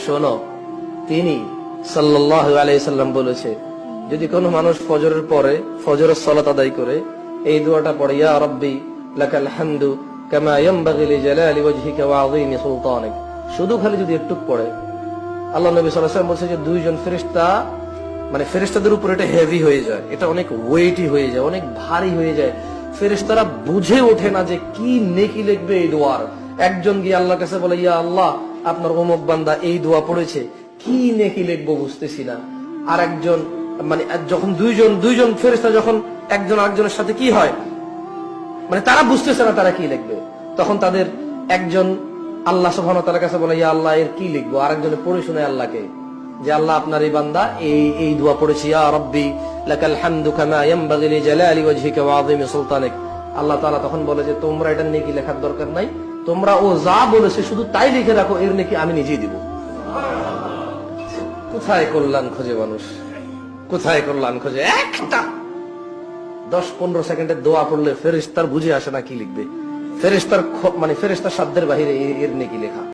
শোনো, তিনি সাল্লাল্লাহু আলাইহি সাল্লাম বলেছে, যদি কোনো মানুষ ফজরের পরে ফজরের সালাত আদায় করে এই দোয়াটা পড়ে, ইয়া রাব্বি লাকাল হামদু কামা ইয়ানবাগি লিজালালি ওয়াজহিকা ওয়া আযীমি সুলতানিক, শুধু খালি যদি একটু পড়ে, আল্লাহ নবী সাল্লাল্লাহু আলাইহি ওয়াসাল্লাম বলছে যে দুইজন ফেরেশতা, মানে ফেরেশতাদের উপর এটা হেভি হয়ে যায়, এটা অনেক ওয়েটি হয়ে যায়, অনেক ভারী হয়ে যায়। ফেরেশতারা বুঝে ওঠে না যে কি নেকি লিখবে এই দোয়ার। একজন গিয়ে আল্লাহর কাছে বলে, ইয়া আল্লাহ, আপনার অমুক বান্দা এই দোয়া পড়েছে, কি নেকি লিখবো বুঝতেছি না। আর একজন, মানে যখন দুইজন ফেরেশতা যখন একজন আরেকজনের সাথে কি হয়, মানে তারা বুঝতেছে না তারা কি লিখবে, তখন তাদের একজন আল্লাহ সুবহানাহু ওয়া তাআলার কাছে বলে, ইয়া আল্লাহ, এর কি লিখবো। আরেকজনে পড়ে শোনায় আল্লাহকে যে আল্লাহ, আপনার এই বান্দা এই দোয়া পড়েছে, ইয়া রাব্বি লাকাল হামদু কামা ইয়ানবাগি লিজালালি ওয়াজহিকা ওয়া আযীমি সুলতানিক। আল্লাহ তাআলা তখন বলে যে তোমরা এটা নেকি লেখার দরকার নাই, তোমরা ও যা বলেছে শুধু তাই লিখে রাখো, এর নেকি আমি নিজেই দিব। কোথায় কল্যাণ খোঁজে মানুষ, কোথায় কল্যাণ খোঁজে। একটা 10-15 সেকেন্ডের দোয়া পড়লে ফেরেশতার বুঝে আসে না কি লিখবে, ফেরেশতার মানে ফেরেশতার সাধ্যের বাহিরে এর নেকি লেখা।